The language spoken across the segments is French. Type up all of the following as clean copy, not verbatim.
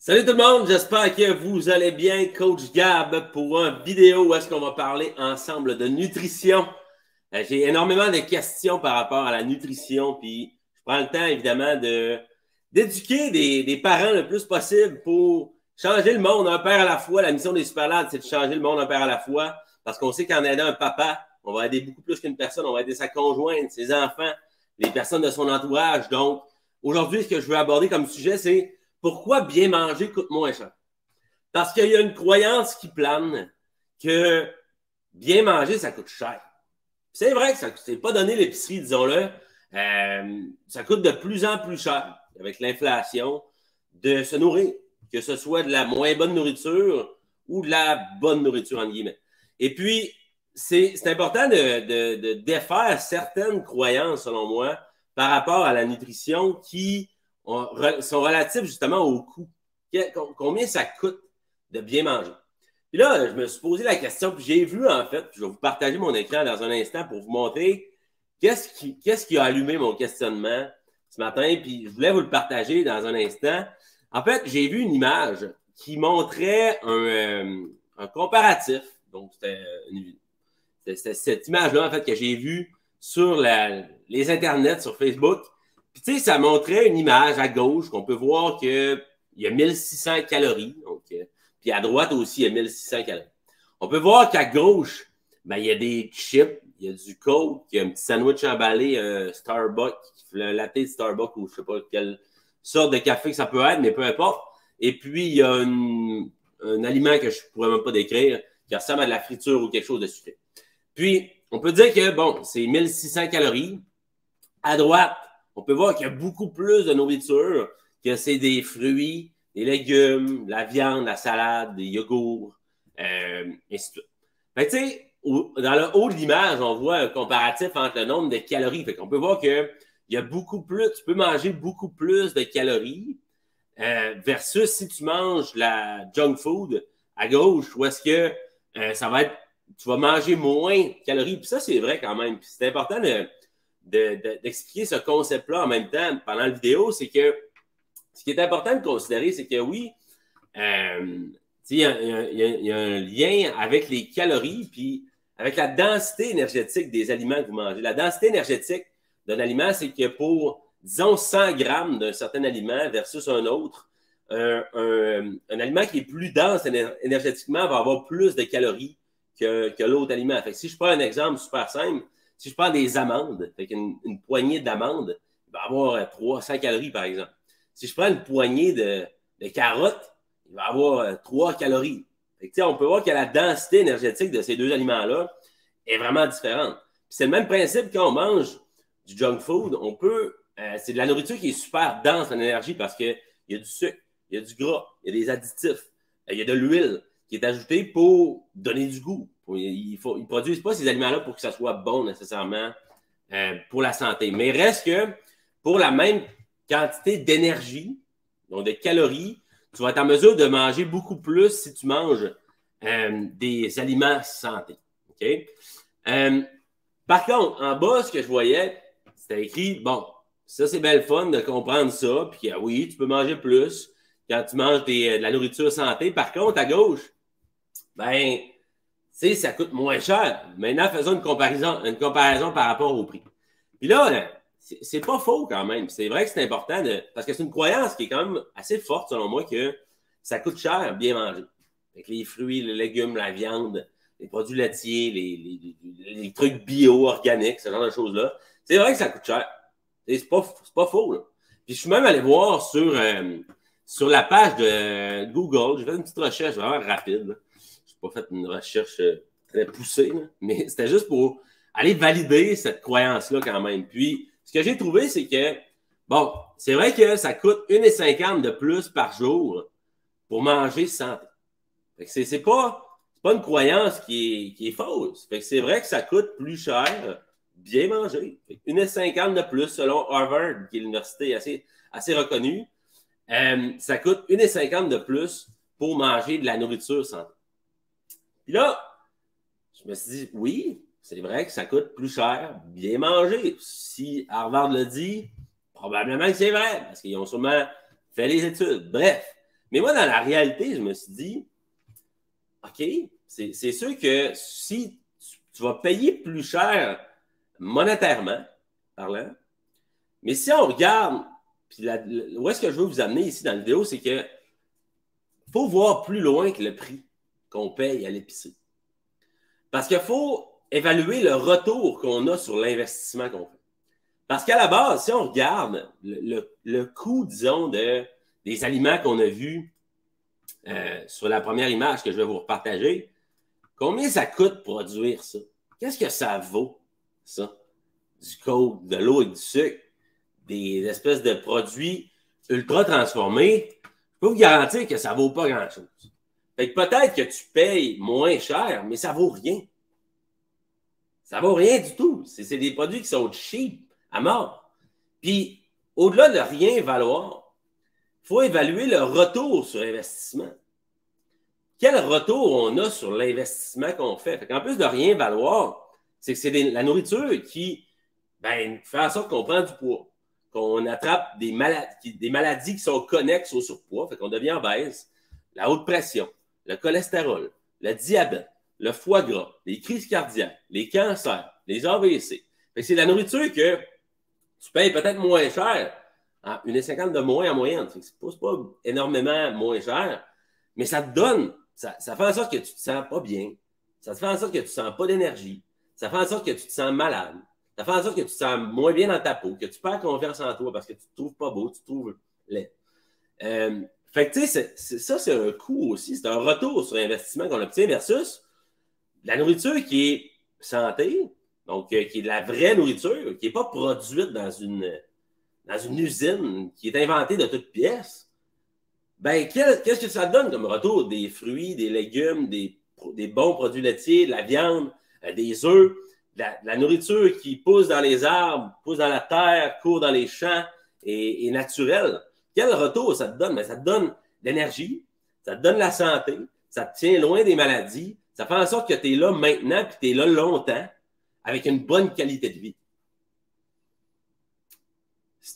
Salut tout le monde, j'espère que vous allez bien. Coach Gab pour une vidéo où est-ce qu'on va parler ensemble de nutrition. J'ai énormément de questions par rapport à la nutrition, puis je prends le temps évidemment d'éduquer des parents le plus possible pour changer le monde un père à la fois. La mission des Superlads, c'est de changer le monde un père à la fois, parce qu'on sait qu'en aidant un papa, on va aider beaucoup plus qu'une personne, on va aider sa conjointe, ses enfants, les personnes de son entourage. Donc, aujourd'hui, ce que je veux aborder comme sujet, c'est pourquoi bien manger coûte moins cher? Parce qu'il y a une croyance qui plane que bien manger, ça coûte cher. C'est vrai que ça ne pas donné l'épicerie, disons-le. Ça coûte de plus en plus cher avec l'inflation de se nourrir, que ce soit de la moins bonne nourriture ou de la bonne nourriture, entre guillemets. Et puis, c'est important de défaire certaines croyances, selon moi, par rapport à la nutrition qui sont relatifs justement au coût. Combien ça coûte de bien manger? Puis là, je me suis posé la question, puis j'ai vu en fait, puis je vais vous partager mon écran dans un instant pour vous montrer qu'est-ce qui a allumé mon questionnement ce matin, puis je voulais vous le partager dans un instant. En fait, j'ai vu une image qui montrait un comparatif. Donc, c'était cette image-là, en fait, que j'ai vue sur les internets, sur Facebook. Puis, tu sais, ça montrait une image à gauche qu'on peut voir qu'il y a 1600 calories. Donc, puis à droite aussi, il y a 1600 calories. On peut voir qu'à gauche, ben, il y a des chips, il y a du Coke, il y a un petit sandwich emballé Starbucks, le latte de Starbucks ou je ne sais pas quelle sorte de café que ça peut être, mais peu importe. Et puis, il y a un aliment que je ne pourrais même pas décrire qui ressemble à de la friture ou quelque chose de sucré. Puis, on peut dire que, bon, c'est 1600 calories. À droite, on peut voir qu'il y a beaucoup plus de nourriture, que c'est des fruits, des légumes, la viande, la salade, des yogourts, et ainsi de suite. Fait que, tu sais, dans le haut de l'image, on voit un comparatif entre le nombre de calories. Fait qu'on peut voir qu'il y a beaucoup plus, tu peux manger beaucoup plus de calories versus si tu manges la junk food à gauche, où est-ce que ça va être, tu vas manger moins de calories. Puis ça, c'est vrai quand même. Puis c'est important d'expliquer ce concept-là en même temps pendant la vidéo, c'est que ce qui est important de considérer, c'est que oui, il y a un lien avec les calories puis avec la densité énergétique des aliments que vous mangez. La densité énergétique d'un aliment, c'est que pour, disons, 100 grammes d'un certain aliment versus un autre, un aliment qui est plus dense énergétiquement va avoir plus de calories que l'autre aliment. Fait que si je prends un exemple super simple, si je prends des amandes, fait une poignée d'amandes, il va avoir 300 calories, par exemple. Si je prends une poignée de carottes, il va avoir 3 calories. Fait que, on peut voir que la densité énergétique de ces deux aliments-là est vraiment différente. C'est le même principe quand on mange du junk food. On peut, c'est de la nourriture qui est super dense en énergie parce qu'il y a du sucre, il y a du gras, il y a des additifs, il y a de l'huile qui est ajoutée pour donner du goût. Ils ne produisent pas ces aliments-là pour que ça soit bon nécessairement pour la santé. Mais il reste que pour la même quantité d'énergie, donc de calories, tu vas être en mesure de manger beaucoup plus si tu manges des aliments santé. Okay? Par contre, en bas, ce que je voyais, c'était écrit, bon, ça c'est belle fun de comprendre ça, puis oui, tu peux manger plus quand tu manges de la nourriture santé. Par contre, à gauche, ben, tu sais, ça coûte moins cher. Maintenant, faisons une comparaison par rapport au prix. Puis là, c'est pas faux quand même. C'est vrai que c'est important parce que c'est une croyance qui est quand même assez forte, selon moi, que ça coûte cher bien manger. Avec les fruits, les légumes, la viande, les produits laitiers, les trucs bio, organiques, ce genre de choses-là. C'est vrai que ça coûte cher. C'est pas faux, là. Puis je suis même allé voir sur la page de Google, j'ai fait une petite recherche vraiment rapide. Là. Je n'ai pas fait une recherche très poussée, là, mais c'était juste pour aller valider cette croyance-là quand même. Puis, ce que j'ai trouvé, c'est que, bon, c'est vrai que ça coûte 1,50 de plus par jour pour manger santé. C'est pas une croyance qui est fausse. Fait que c'est vrai que ça coûte plus cher bien manger. 1,50 de plus selon Harvard, qui est l'université assez reconnue. Ça coûte 1,50 de plus pour manger de la nourriture santé. Puis là, je me suis dit, oui, c'est vrai que ça coûte plus cher bien manger. Si Harvard le dit, probablement que c'est vrai, parce qu'ils ont sûrement fait les études. Bref. Mais moi, dans la réalité, je me suis dit, OK, c'est sûr que si tu vas payer plus cher monétairement parlant, mais si on regarde, puis où est-ce que je veux vous amener ici dans la vidéo, c'est que faut voir plus loin que le prix qu'on paye à l'épicerie. Parce qu'il faut évaluer le retour qu'on a sur l'investissement qu'on fait. Parce qu'à la base, si on regarde le coût, disons, des aliments qu'on a vus sur la première image que je vais vous repartager, combien ça coûte produire ça? Qu'est-ce que ça vaut, ça? Du coke, de l'eau et du sucre, des espèces de produits ultra transformés, je peux vous garantir que ça ne vaut pas grand-chose. Fait que peut-être que tu payes moins cher, mais ça ne vaut rien. Ça ne vaut rien du tout. C'est des produits qui sont cheap à mort. Puis, au-delà de rien valoir, il faut évaluer le retour sur investissement. Quel retour on a sur l'investissement qu'on fait? Fait qu'en plus de rien valoir, c'est que c'est la nourriture qui fait en sorte qu'on prend du poids, qu'on attrape des maladies qui sont connexes au surpoids, fait qu'on devient obèse, la haute pression, le cholestérol, le diabète, le foie gras, les crises cardiaques, les cancers, les AVC. Fait que c'est la nourriture que tu payes peut-être moins cher, 1,50 de moins en moyenne. C'est pas énormément moins cher, mais ça te donne, ça fait en sorte que tu ne te sens pas bien. Ça te fait en sorte que tu ne sens pas d'énergie. Ça fait en sorte que tu te sens malade. Ça fait en sorte que tu te sens moins bien dans ta peau, que tu perds confiance en toi parce que tu ne te trouves pas beau, tu te trouves laid. Fait que tu sais, ça, c'est un coût aussi. C'est un retour sur investissement qu'on obtient versus la nourriture qui est santé, donc qui est de la vraie nourriture, qui n'est pas produite dans une usine, qui est inventée de toutes pièces. Ben, qu'est-ce que ça donne comme retour? Des fruits, des légumes, des bons produits laitiers, de la viande, des œufs, de la nourriture qui pousse dans les arbres, pousse dans la terre, court dans les champs et naturelle. Quel retour ça te donne? Ben, ça te donne l'énergie, ça te donne la santé, ça te tient loin des maladies, ça fait en sorte que tu es là maintenant puis tu es là longtemps avec une bonne qualité de vie.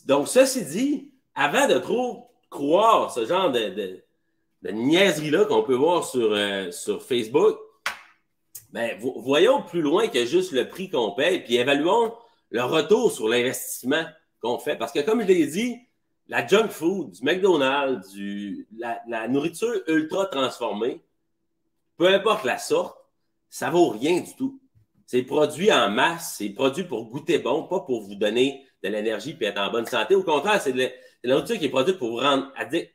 Donc, ceci dit, avant de trop croire ce genre de niaiserie-là qu'on peut voir sur Facebook, ben, voyons plus loin que juste le prix qu'on paye, puis évaluons le retour sur l'investissement qu'on fait. Parce que, comme je l'ai dit, la junk food, du McDonald's, la nourriture ultra transformée, peu importe la sorte, ça vaut rien du tout. C'est produit en masse, c'est produit pour goûter bon, pas pour vous donner de l'énergie et être en bonne santé. Au contraire, c'est de la nourriture qui est produite pour vous rendre addict.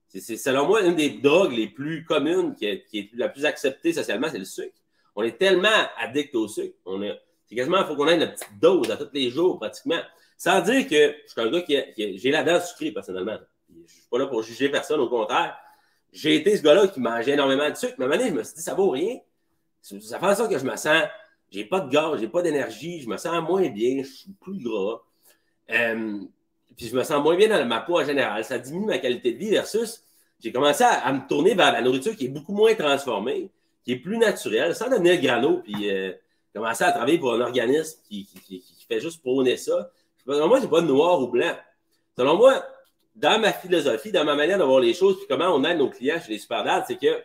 C'est selon moi une des drogues les plus communes, qui est la plus acceptée socialement, c'est le sucre. On est tellement addict au sucre. C'est quasiment, il faut qu'on ait une petite dose à tous les jours, pratiquement. Sans dire que je suis un gars j'ai la dent sucrée, personnellement. Je ne suis pas là pour juger personne, au contraire. J'ai été ce gars-là qui mangeait énormément de sucre. Mais à un moment donné, je me suis dit, ça vaut rien. Ça fait en sorte que je me sens, j'ai pas de gaz, j'ai pas d'énergie, je me sens moins bien, je suis plus gras. Puis je me sens moins bien dans ma peau en général. Ça diminue ma qualité de vie versus j'ai commencé à me tourner vers la nourriture qui est beaucoup moins transformée, qui est plus naturelle, sans devenir grano, puis commencer à travailler pour un organisme qui fait juste prôner ça. Selon moi, c'est pas noir ou blanc. Selon moi, dans ma philosophie, dans ma manière de voir les choses, puis comment on aide nos clients chez les SuperDads, c'est que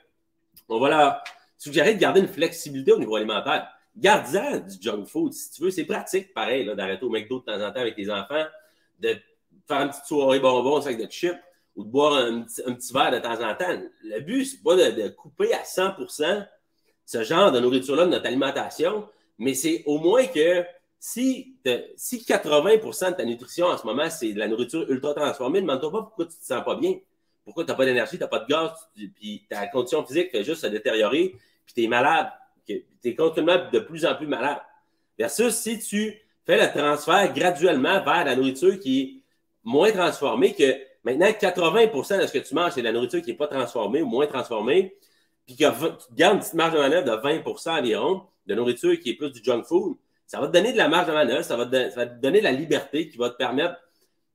on va leur suggérer de garder une flexibilité au niveau alimentaire. Garde-en du junk food, si tu veux. C'est pratique, pareil, d'arrêter au McDo de temps en temps avec tes enfants, de faire une petite soirée bonbons avec de chips ou de boire un petit verre de temps en temps. Le but, c'est pas de couper à 100% ce genre de nourriture-là de notre alimentation, mais c'est au moins que si 80% de ta nutrition en ce moment, c'est de la nourriture ultra transformée, ne demande-toi pas pourquoi tu ne te sens pas bien. Pourquoi tu n'as pas d'énergie, tu n'as pas de gaz, puis ta condition physique fait juste se détériorer, puis tu es malade. Tu es continuellement de plus en plus malade. Versus si tu fais le transfert graduellement vers la nourriture qui est moins transformée, que maintenant 80% de ce que tu manges, c'est de la nourriture qui n'est pas transformée ou moins transformée, puis que tu gardes une petite marge de manœuvre de 20% environ de nourriture qui est plus du junk food, ça va te donner de la marge de manœuvre, ça va te donner de la liberté qui va te permettre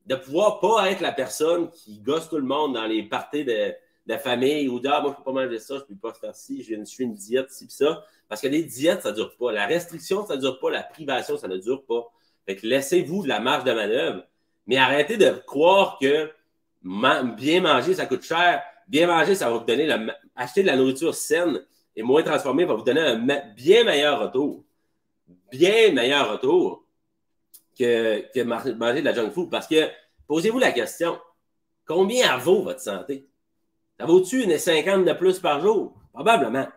de pouvoir pas être la personne qui gosse tout le monde dans les parties de famille ou dire moi, je ne peux pas manger ça, je ne peux pas faire ci, je suis une diète, ci, puis ça. Parce que les diètes, ça ne dure pas. La restriction, ça ne dure pas. La privation, ça ne dure pas. Fait que laissez-vous de la marge de manœuvre, mais arrêtez de croire que bien manger, ça coûte cher. bien manger, ça va vous donner acheter de la nourriture saine et moins transformée va vous donner un bien meilleur retour. Bien meilleur retour que manger de la junk food. Parce que, posez-vous la question, combien elle vaut votre santé? Ça vaut-tu 1,50 de plus par jour? Probablement.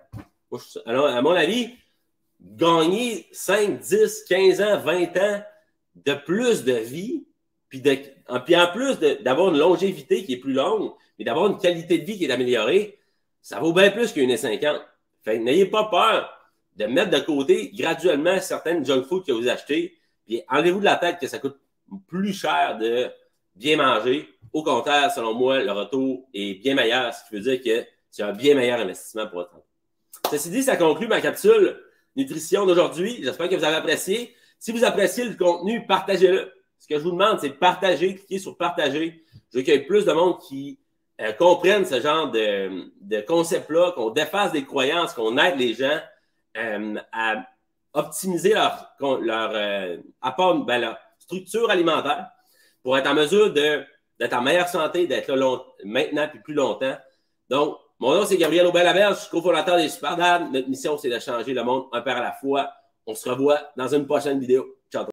Alors, à mon avis, gagner 5, 10, 15 ans, 20 ans de plus de vie, puis en plus d'avoir une longévité qui est plus longue, mais d'avoir une qualité de vie qui est améliorée, ça vaut bien plus qu'1,50. Fait que n'ayez pas peur de mettre de côté graduellement certaines junk food que vous achetez, puis enlevez-vous de la tête que ça coûte plus cher de bien manger. Au contraire, selon moi, le retour est bien meilleur, ce qui veut dire que c'est un bien meilleur investissement pour votre santé. Ceci dit, ça conclut ma capsule nutrition d'aujourd'hui. J'espère que vous avez apprécié. Si vous appréciez le contenu, partagez-le. Ce que je vous demande, c'est de partager, cliquez sur partager. Je veux qu'il y ait plus de monde qui comprennent ce genre de concept-là, qu'on défasse des croyances, qu'on aide les gens à optimiser leur apport, leur structure alimentaire pour être en mesure d'être en meilleure santé, d'être là maintenant et plus longtemps. Donc, mon nom, c'est Gabriel Aubin-Laberge, je suis cofondateur des Super Dads. Notre mission, c'est de changer le monde un peu à la fois. On se revoit dans une prochaine vidéo.